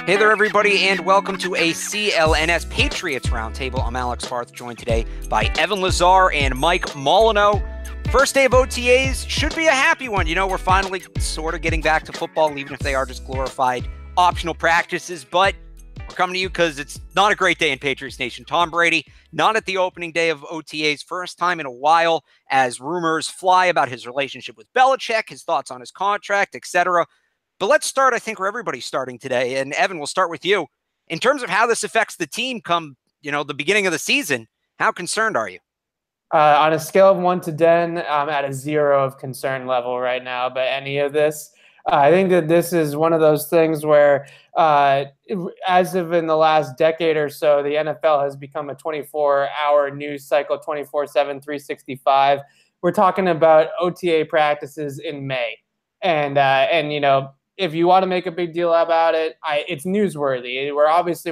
Hey there, everybody, and welcome to a CLNS Patriots Roundtable. I'm Alex Barth, joined today by Evan Lazar and Mike Molyneaux. First day of OTAs should be a happy one. You know, we're finally sort of getting back to football, even if they are just glorified optional practices. But we're coming to you because it's not a great day in Patriots Nation. Tom Brady, not at the opening day of OTAs, first time in a while, as rumors fly about his relationship with Belichick, his thoughts on his contract, etc. But let's start, I think, where everybody's starting today. And Evan, we'll start with you. In terms of how this affects the team come, the beginning of the season, how concerned are you? On a scale of 1 to 10, I'm at a 0 of concern level right now about any of this. I think that this is one of those things where, as of in the last decade or so, the NFL has become a 24-hour news cycle, 24/7, 365. We're talking about OTA practices in May. And if you want to make a big deal about it, it's newsworthy.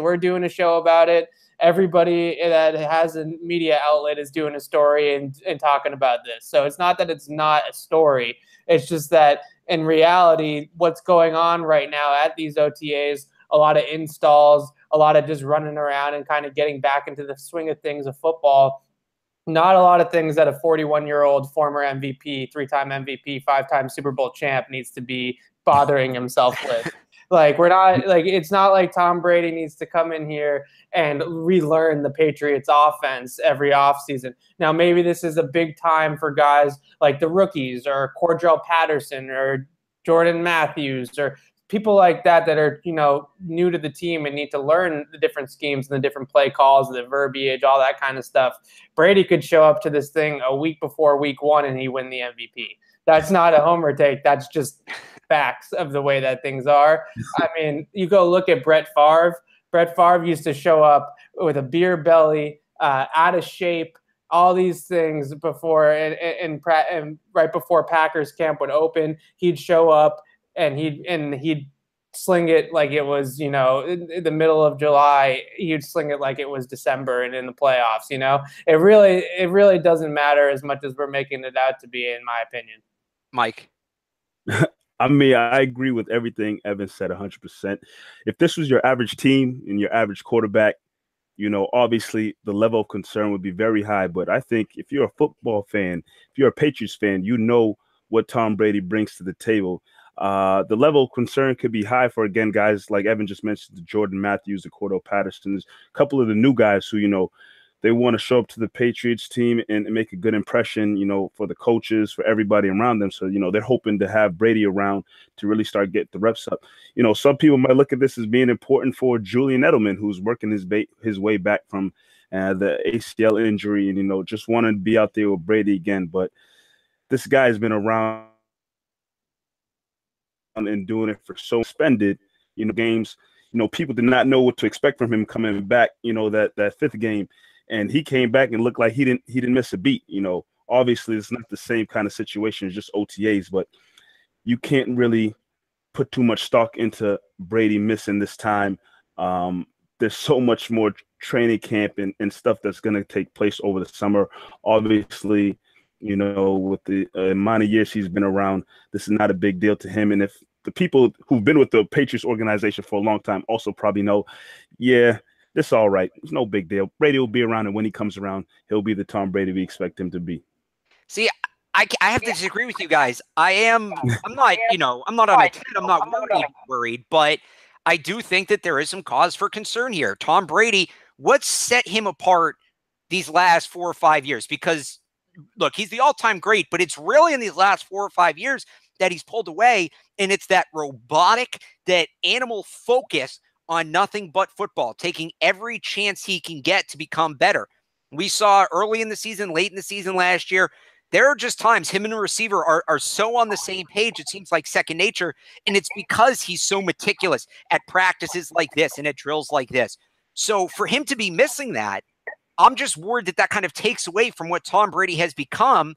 We're doing a show about it. Everybody that has a media outlet is doing a story and talking about this. So it's not that it's not a story. It's just that in reality, what's going on right now at these OTAs, a lot of installs, a lot of just running around and kind of getting back into the swing of things of football. Not a lot of things that a 41-year-old former MVP, 3-time MVP, 5-time Super Bowl champ needs to be bothering himself with. It's not like Tom Brady needs to come in here and relearn the Patriots offense every offseason. Now, maybe this is a big time for guys like the rookies or Cordell Patterson or Jordan Matthews or people like that are, new to the team and need to learn the different schemes and the different play calls, the verbiage, all that kind of stuff. Brady could show up to this thing a week before week 1 and he win the MVP. That's not a homer take. That's just facts of the way that things are. I mean, you go look at Brett Favre. Brett Favre used to show up with a beer belly, out of shape, all these things before and right before Packers camp would open. He'd show up and he'd sling it like it was, in the middle of July. He'd sling it like it was December and in the playoffs. It really doesn't matter as much as we're making it out to be, in my opinion. Mike. I mean, I agree with everything Evan said 100%. If this was your average team and your average quarterback, obviously the level of concern would be very high. But I think if you're a football fan, if you're a Patriots fan, you know what Tom Brady brings to the table. The level of concern could be high for, again, guys like Evan just mentioned, the Jordan Matthews, the Cordell Pattersons, a couple of the new guys who, they want to show up to the Patriots team and make a good impression, for the coaches, for everybody around them. So, they're hoping to have Brady around to really start getting the reps up. Some people might look at this as being important for Julian Edelman, who's working his way back from the ACL injury and, just wanting to be out there with Brady again. But this guy has been around and doing it for so suspended, games. People did not know what to expect from him coming back, that fifth game. And he came back and looked like he didn't miss a beat. Obviously it's not the same kind of situation as just OTAs, but you can't really put too much stock into Brady missing this time. There's so much more training camp and stuff that's going to take place over the summer. Obviously, with the amount of years he's been around, this is not a big deal to him. And if the people who've been with the Patriots organization for a long time also probably know, yeah, it's all right. It's no big deal. Brady will be around, and when he comes around, he'll be the Tom Brady we expect him to be. See, I have to disagree with you guys. I'm not on a 10. I'm not worried, but I do think that there is some cause for concern here. Tom Brady, what set him apart these last 4 or 5 years? Because, look, he's the all-time great, but it's really in these last 4 or 5 years that he's pulled away, and it's that robotic, that animal focus on nothing but football, taking every chance he can get to become better. We saw early in the season, late in the season last year, there are just times him and the receiver are so on the same page, it seems like second nature, and it's because he's so meticulous at practices like this and at drills like this. So for him to be missing that, I'm just worried that kind of takes away from what Tom Brady has become.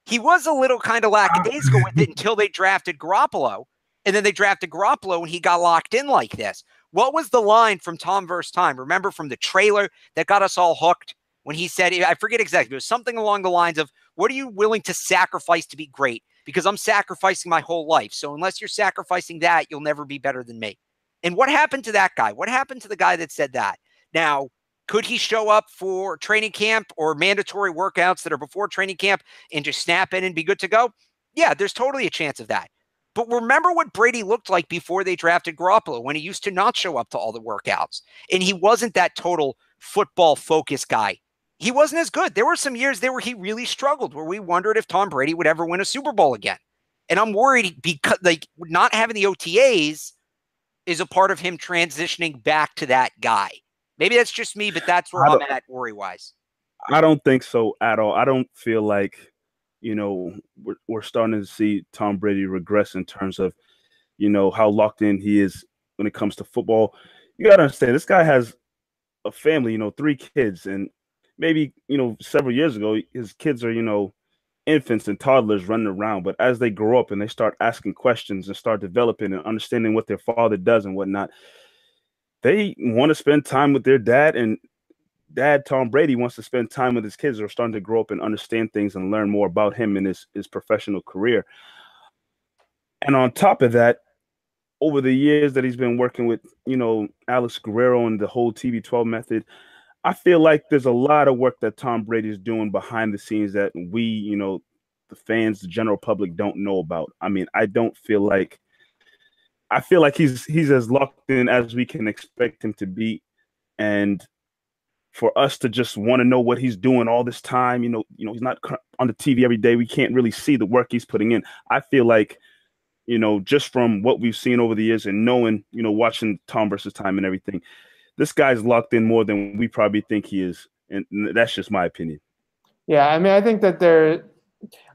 He was a little kind of lackadaisical with it until they drafted Garoppolo, and then they drafted Garoppolo and he got locked in like this. What was the line from Tom vs. Time? Remember from the trailer that got us all hooked when he said, I forget exactly, it was something along the lines of, what are you willing to sacrifice to be great? Because I'm sacrificing my whole life. So unless you're sacrificing that, you'll never be better than me. And what happened to that guy? What happened to the guy that said that? Now, could he show up for training camp or mandatory workouts that are before training camp and just snap in and be good to go? Yeah, there's totally a chance of that. But remember what Brady looked like before they drafted Garoppolo, when he used to not show up to all the workouts. And he wasn't that total football-focused guy. He wasn't as good. There were some years there where he really struggled, where we wondered if Tom Brady would ever win a Super Bowl again. And I'm worried because not having the OTAs is a part of him transitioning back to that guy. Maybe that's just me, but that's where I'm at worry-wise. I don't think so at all. I don't feel like, we're starting to see Tom Brady regress in terms of, how locked in he is when it comes to football. You got to understand, this guy has a family, 3 kids, and maybe, several years ago, his kids are, infants and toddlers running around. But as they grow up and they start asking questions and start developing and understanding what their father does and whatnot, they want to spend time with their dad, and dad, Tom Brady, wants to spend time with his kids. They're starting to grow up and understand things and learn more about him in his professional career. And on top of that, over the years that he's been working with, Alex Guerrero and the whole TB12 method, I feel like there's a lot of work that Tom Brady is doing behind the scenes that we, the fans, the general public don't know about. I mean, I feel like he's as locked in as we can expect him to be. And for us to just want to know what he's doing all this time, he's not on the TV every day. We can't really see the work he's putting in. I feel like, just from what we've seen over the years and knowing, watching Tom versus Time and everything, this guy's locked in more than we probably think he is. And that's just my opinion. Yeah, I mean, I think that there,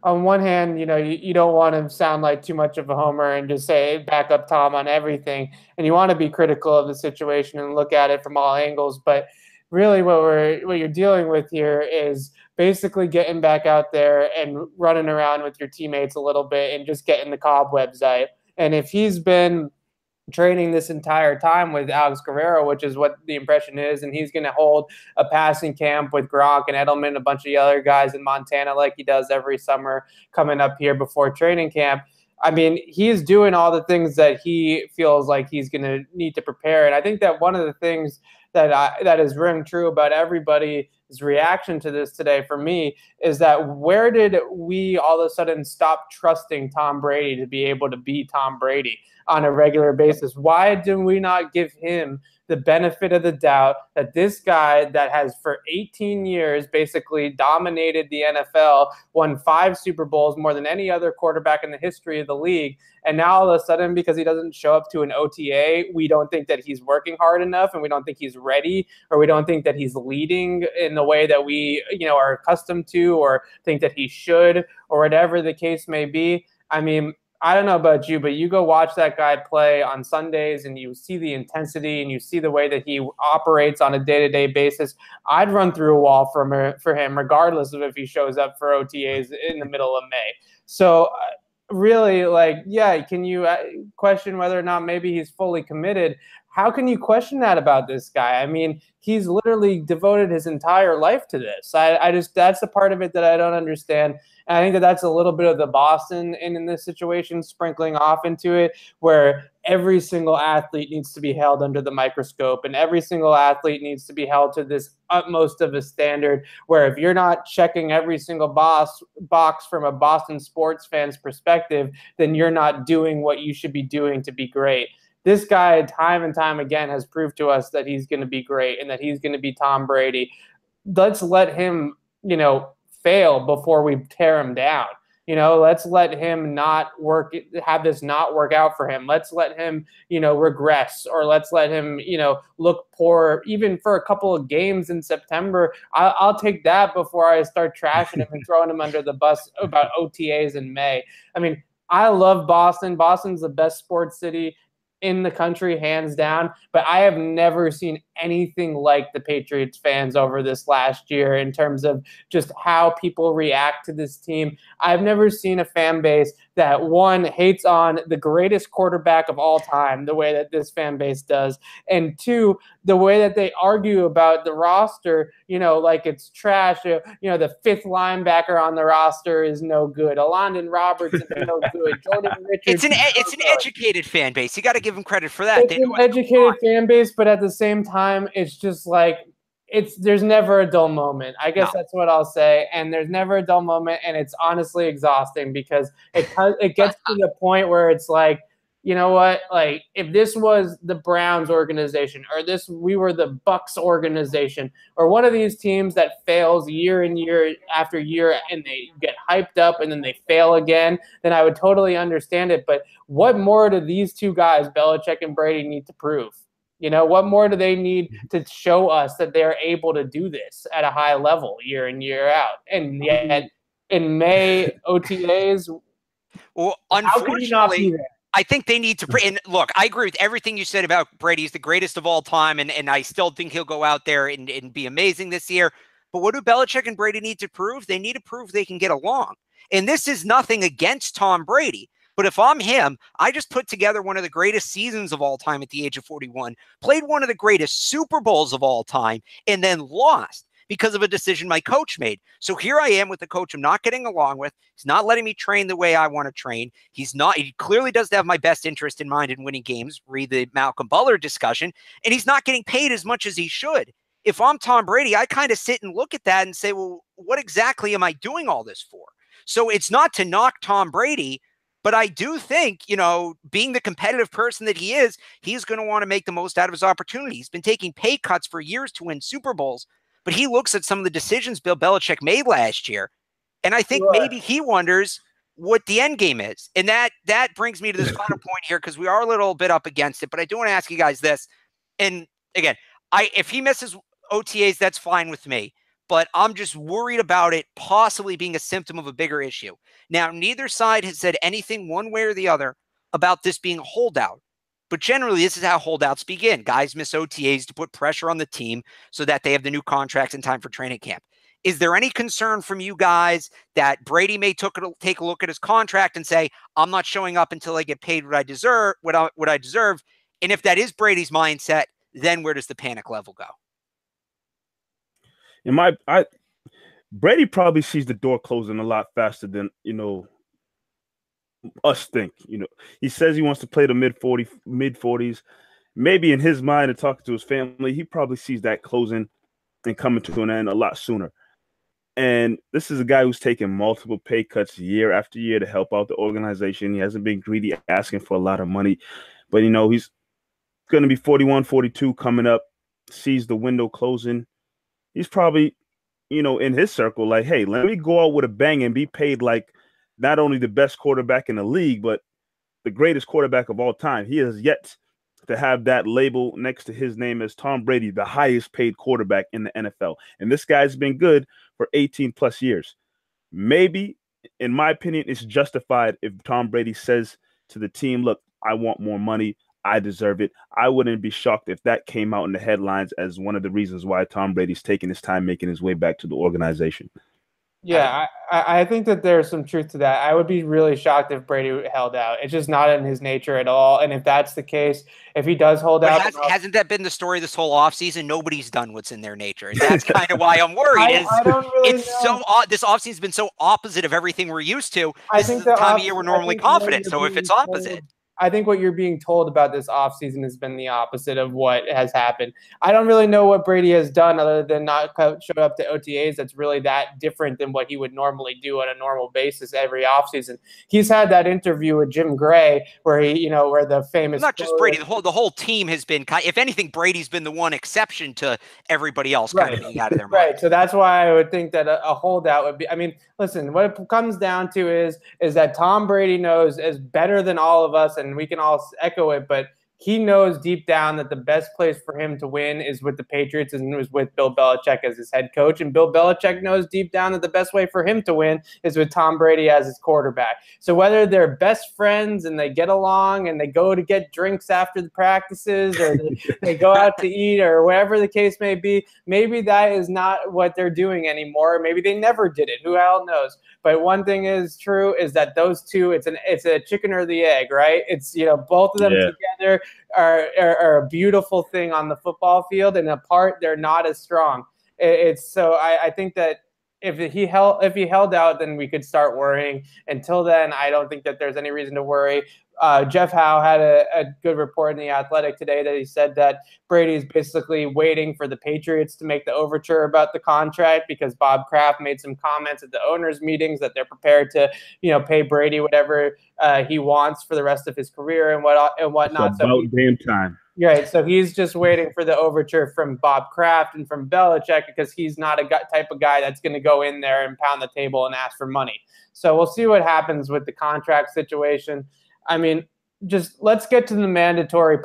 on one hand, you don't want to sound like too much of a homer and just say back up Tom on everything. And you want to be critical of the situation and look at it from all angles. But really what you're dealing with here is basically getting back out there and running around with your teammates a little bit and just getting the cobwebs out. And if he's been training this entire time with Alex Guerrero, which is what the impression is, and he's going to hold a passing camp with Gronk and Edelman, a bunch of other guys in Montana like he does every summer coming up here before training camp. I mean, he is doing all the things that he feels like he's going to need to prepare. And I think that one of the things that is ring true about everybody's reaction to this today for me is that where did we all of a sudden stop trusting Tom Brady to be able to be Tom Brady on a regular basis? Why do we not give him the benefit of the doubt that this guy that has for 18 years basically dominated the NFL, won 5 Super Bowls, more than any other quarterback in the history of the league, and now all of a sudden, because he doesn't show up to an OTA, we don't think that he's working hard enough, and we don't think he's ready, or we don't think that he's leading in the way that we are accustomed to, or think that he should, or whatever the case may be. I mean, I don't know about you, but you go watch that guy play on Sundays and you see the intensity and you see the way that he operates on a day-to-day basis. I'd run through a wall for him, regardless of if he shows up for OTAs in the middle of May. So really, can you question whether or not maybe he's fully committed? How can you question that about this guy? I mean, he's literally devoted his entire life to this. I just, that's the part of it that I don't understand. And I think that that's a little bit of the Boston in this situation, sprinkling off into it, where every single athlete needs to be held under the microscope, and every single athlete needs to be held to this utmost of a standard, where if you're not checking every single box from a Boston sports fan's perspective, then you're not doing what you should be doing to be great. This guy, time and time again, has proved to us that he's going to be great and that he's going to be Tom Brady. Let's let him, fail before we tear him down. Let's let him have this not work out for him. Let's let him, regress, or let's let him, look poor even for a couple of games in September. I'll take that before I start trashing him and throwing him under the bus about OTAs in May. I mean, I love Boston. Boston's the best sports city in the country, hands down, but I have never seen anything like the Patriots fans over this last year in terms of just how people react to this team. I've never seen a fan base that, one, hates on the greatest quarterback of all time the way that this fan base does, and two, the way that they argue about the roster, like it's trash. The fifth linebacker on the roster is no good. Alondon Roberts is no good. Jordan Richards. It's an educated fan base. You got to give them credit for that. It's an educated fan base, but at the same time, it's just like there's never a dull moment. I guess that's what I'll say. And there's never a dull moment, and it's honestly exhausting because it gets to the point where it's like, you know what? Like, if this was the Browns organization, or we were the Bucks organization, or one of these teams that fails year and year after year, and they get hyped up and then they fail again, then I would totally understand it. But what more do these two guys, Belichick and Brady, need to prove? What more do they need to show us that they're able to do this at a high level year in, year out? And yet, in May OTAs, well, how could you not be there? I think they need to – and look, I agree with everything you said about Brady. He's the greatest of all time, and I still think he'll go out there and be amazing this year. But what do Belichick and Brady need to prove? They need to prove they can get along. And this is nothing against Tom Brady. But if I'm him, I just put together one of the greatest seasons of all time at the age of 41, played one of the greatest Super Bowls of all time, and then lost because of a decision my coach made. So here I am with the coach I'm not getting along with. He's not letting me train the way I want to train. He clearly doesn't have my best interest in mind in winning games. Read the Malcolm Butler discussion. And he's not getting paid as much as he should. If I'm Tom Brady, I kind of sit and look at that and say, well, what exactly am I doing all this for? So it's not to knock Tom Brady, but I do think, being the competitive person that he is, he's going to want to make the most out of his opportunity. He's been taking pay cuts for years to win Super Bowls. But he looks at some of the decisions Bill Belichick made last year, and I think maybe he wonders what the end game is. And that brings me to this final point here, because we are a little bit up against it. But I do want to ask you guys this. And again, if he misses OTAs, that's fine with me. But I'm just worried about it possibly being a symptom of a bigger issue. Now, neither side has said anything one way or the other about this being a holdout. But generally, this is how holdouts begin. Guys miss OTAs to put pressure on the team so that they have the new contracts in time for training camp. Is there any concern from you guys that Brady may take a look at his contract and say, I'm not showing up until I get paid what I deserve, what I deserve? And if that is Brady's mindset, then where does the panic level go? Brady probably sees the door closing a lot faster than, us think. He says he wants to play the mid 40s. Maybe in his mind, and talking to his family, he probably sees that closing and coming to an end a lot sooner. And this is a guy who's taken multiple pay cuts year after year to help out the organization. He hasn't been greedy, asking for a lot of money. But, he's going to be 41, 42 coming up, sees the window closing. He's probably, in his circle, like, hey, let me go out with a bang and be paid like not only the best quarterback in the league, but the greatest quarterback of all time. He has yet to have that label next to his name as Tom Brady, the highest paid quarterback in the NFL. And this guy's been good for 18 plus years. Maybe, in my opinion, it's justified if Tom Brady says to the team, look, I want more money. I deserve it. I wouldn't be shocked if that came out in the headlines as one of the reasons why Tom Brady's taking his time making his way back to the organization. Yeah, I think that there's some truth to that. I would be really shocked if Brady held out. It's just not in his nature at all. And if that's the case, if he does hold out, hasn't that been the story this whole offseason? Nobody's done what's in their nature. And that's kind of why I'm worried. I don't really know. This offseason's been so opposite of everything we're used to. This is the time of year we're normally confident. So if it's opposite. I think what you're being told about this offseason has been the opposite of what has happened. I don't really know what Brady has done other than not show up to OTAs that's really that different than what he would normally do on a normal basis every offseason. He's had that interview with Jim Gray where where the famous not just Brady, the whole team has been, if anything, Brady's been the one exception to everybody else kind of being out of their mind. Right. So that's why I would think that a holdout would be. I mean, listen, what it comes down to is that Tom Brady knows is better than all of us, and we can all echo it, but he knows deep down that the best place for him to win is with the Patriots and was with Bill Belichick as his head coach. And Bill Belichick knows deep down that the best way for him to win is with Tom Brady as his quarterback. So whether they're best friends and they get along and they go to get drinks after the practices or they go out to eat or whatever the case may be, maybe that is not what they're doing anymore. Maybe they never did it. Who the hell knows? But one thing is true is that those two, it's a chicken or the egg, right? It's, both of them together are a beautiful thing on the football field, and apart they're not as strong. So I think that if he held out, then we could start worrying. Until then, I don't think that there's any reason to worry. Jeff Howe had a good report in The Athletic today that he said that Brady is basically waiting for the Patriots to make the overture about the contract because Bob Kraft made some comments at the owners' meetings that they're prepared to, pay Brady whatever he wants for the rest of his career and whatnot. It's about damn time. Right, so he's just waiting for the overture from Bob Kraft and from Belichick because he's not a type of guy that's going to go in there and pound the table and ask for money. So we'll see what happens with the contract situation. I mean, just let's get to the mandatory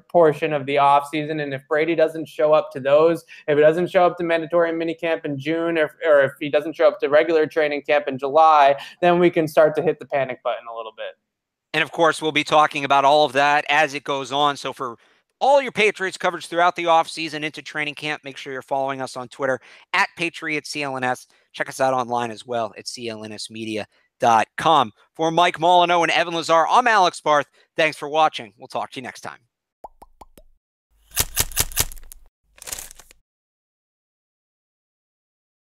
portion of the offseason. And if Brady doesn't show up to those, if he doesn't show up to mandatory minicamp in June, or if he doesn't show up to regular training camp in July, then we can start to hit the panic button a little bit. And of course, we'll be talking about all of that as it goes on. So for all your Patriots coverage throughout the offseason into training camp, make sure you're following us on Twitter at Patriots CLNS. Check us out online as well at clnsmedia.com. For Mike Molyneaux and Evan Lazar, I'm Alex Barth. Thanks for watching. We'll talk to you next time.